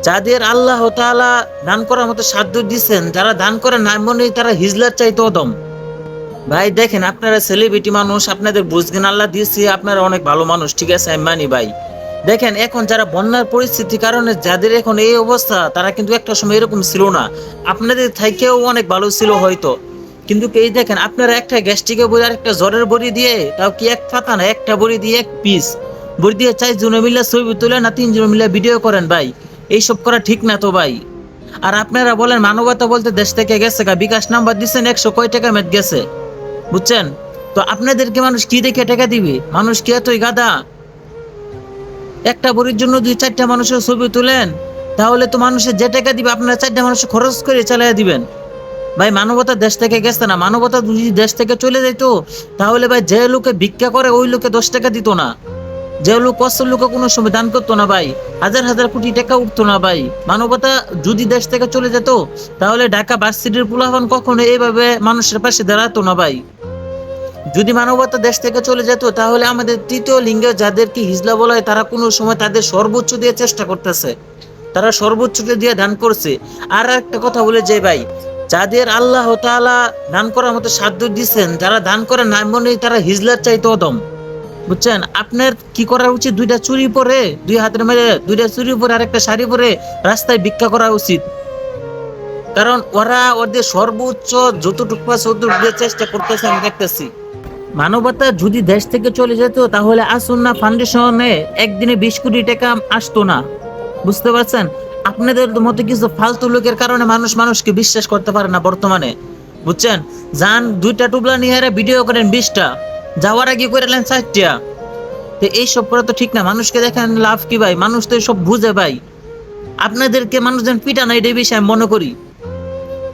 যাদের আল্লাহ তাআলা দান করার মতো সাধ্য দিচ্ছেন, যারা দান করে না মনে তারা হিজলার চাইতে অদম। ভাই দেখেন, আপনারা সেলিব্রিটি মানুষ, আপনাদের বুঝবেন, আল্লাহ দিয়েছে, আপনারা অনেক ভালো মানুষ, ঠিক আছে, আমি মানি ভাই। দেখেন এখন যারা বন্যার পরিস্থিতির কারণে যাদের এখন এই অবস্থা, তারা কিন্তু একটা সময় এরকম ছিল না, আপনাদের থেকেও অনেক ভালো ছিল হয়তো। কিন্তু এই দেখেন, আপনারা একটা গ্যাস্ট্রিকের বড়ি আর একটা জ্বরের বড়ি দিয়ে, তাও কি এক পাতা না, একটা বড়ি দিয়ে এক পিস বড়ি দিয়ে 4 জনে মিলে ছবি তুলে না 3 জনে মিলে ভিডিও করেন ভাই। এইসব করা ঠিক না তো ভাই। আর আপনারা বলেন মানবতা বলতে দেশ থেকে গেছে গা, বিকাশ নাম্বার দিচ্ছেন 100 কয় টাকা মেট গেছে, বুঝছেন? তো আপনাদেরকে মানুষ কি দেখে টাকা দিবে? মানুষ কি এতই গাদা? একটা বড়ির জন্য 2-4টা মানুষের ছবি তুলেন, তাহলে তো মানুষের যে টাকা দিবে আপনারা 4টা মানুষ খরচ করে চালিয়ে দিবেন। ভাই মানবতা দেশ থেকে গেছে না, মানবতা যদি দেশ থেকে চলে যেত, তাহলে ভাই যে লোকে ভিক্ষা করে ওই লোকে 10 টাকা দিত না, যে লোক কষ্টের লোকে কোনো সময় দান করতো না ভাই, হাজার হাজার কোটি টাকা উঠতো না ভাই। মানবতা যদি দেশ থেকে চলে যেত, তাহলে ঢাকা ভার্সিটির পোলাপান কখনো এইভাবে মানুষের পাশে দাঁড়াতো না ভাই। যদি মানবতা দেশ থেকে চলে যেত, তাহলে আমাদের তৃতীয় লিঙ্গে যাদেরকে হিজলা বলা হয়, তারা কোনো সময় তাদের সর্বোচ্চ দিয়ে চেষ্টা করতেছে, তারা সর্বোচ্চ দিয়ে দান করছে। আর একটা কথা বলে যে ভাই, যাদের আল্লাহ তাআলা দান করার মতো সাধ্য দিচ্ছেন, যারা দান করে না মনে তারা হিজলার চাইতে অদম, বুঝছেন? আপনার কি করা উচিত? 2টা চুরি পরে, 2 হাতের মেরে 2টা চুরি পরে আর একটা শাড়ি পরে রাস্তায় ভিক্ষা করা উচিত। কারণ ওরা ওদের সর্বোচ্চ যতটুকু আছে ততটুকু দিয়ে চেষ্টা করতেছে, আমি দেখতেছি। মানবতা যদি দেশ থেকে চলে যেত, তাহলে আসুন্না ফাউন্ডেশনে একদিনে 20 কোটি টাকা আসতো না, বুঝতে পারছেন? আপনাদের মতো কিছু ফালতু লোকের কারণে মানুষ মানুষকে বিশ্বাস করতে পারে না বর্তমানে, বুঝছেন? যান 2টা টুবলা নিয়ে ভিডিও করেন 20টা, যাওয়ার আগে করেলেন 4টা। তো এইসব করা তো ঠিক না। মানুষকে দেখেন লাভ কি ভাই? মানুষ তো সব বুঝে ভাই। আপনাদেরকে মানুষজন পিটা না, এটাই বেশি আমি মনে করি।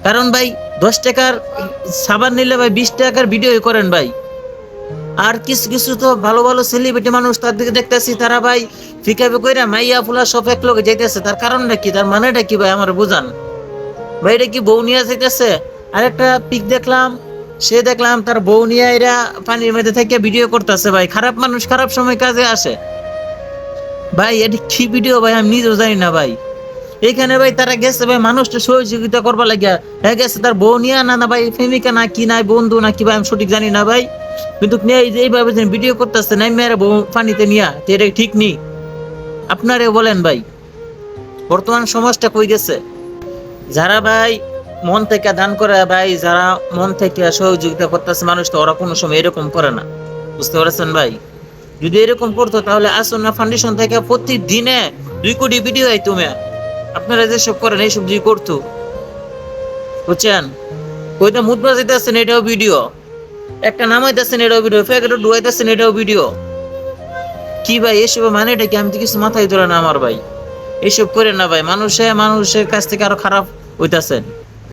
কারণ ভাই 10 টাকার সাবান নিলে ভাই 20 টাকার ভিডিও করেন ভাই। আর কিছু কিছু তো ভালো ভালো সেলিব্রিটি মানুষ, তার দিকে দেখতেছি তারা ভাই ফিকাবে কইরা মাইয়া ফুলা সব এক লগে যাইতেছে, তার কারণটা কি? তার মানেটা কি ভাই? আমার বুঝান ভাই। এটা কি বউ নিয়ে যাইতেছে? আরেকটা পিক দেখলাম, দেখলাম তার বউ নিয়ে এরা পানির মধ্যে থেকে ভিডিও করতেছে ভাই। খারাপ মানুষ খারাপ সময় কাজে আসে ভাই। এটা কি ভিডিও ভাই? আমি নিজেও জানি না ভাই। এখানে ভাই তারা গেছে ভাই মানুষটা সহযোগিতা করবা লাগিয়া, হ্যাঁ গেছে তার বউ নিয়ে, না না ভাই প্রেমিকা না কি নাই বন্ধু না কি ভাই, আমি সঠিক জানি না ভাই। কিন্তু এইভাবে ভিডিও করতেছে নাই মেয়েরা বউ পানিতে নিয়া, তো এটা ঠিক নেই। আপনারে বলেন ভাই, বর্তমান সমাজটা কই গেছে? যারা ভাই মন থেকে দান করে ভাই, যারা মন থেকে সহযোগিতা করতেছে মানুষ, তো ওরা কোনো সময় এরকম করে না, বুঝতে পারছেন ভাই? যদি এরকম করতো, তাহলে আসন্না ফাউন্ডেশন থেকে প্রতিদিনে 2 কোটি ভিডিও হয়। তুমি আপনারা যেসব করেন এইসব যদি করতো, বুঝছেন? কইটা মুদ্রা যেতেছেন এটাও ভিডিও, একটা নামাইতেছেন এটাও ভিডিও, ফেকেটে ডুয়াইতেছেন এটাও ভিডিও। কি ভাই এসব মানে? এটা কি? আমি তো কিছু মাথায় ধরে না আমার ভাই। এইসব করে না ভাই, মানুষের কাছ থেকে আরো খারাপ হইতাছেন।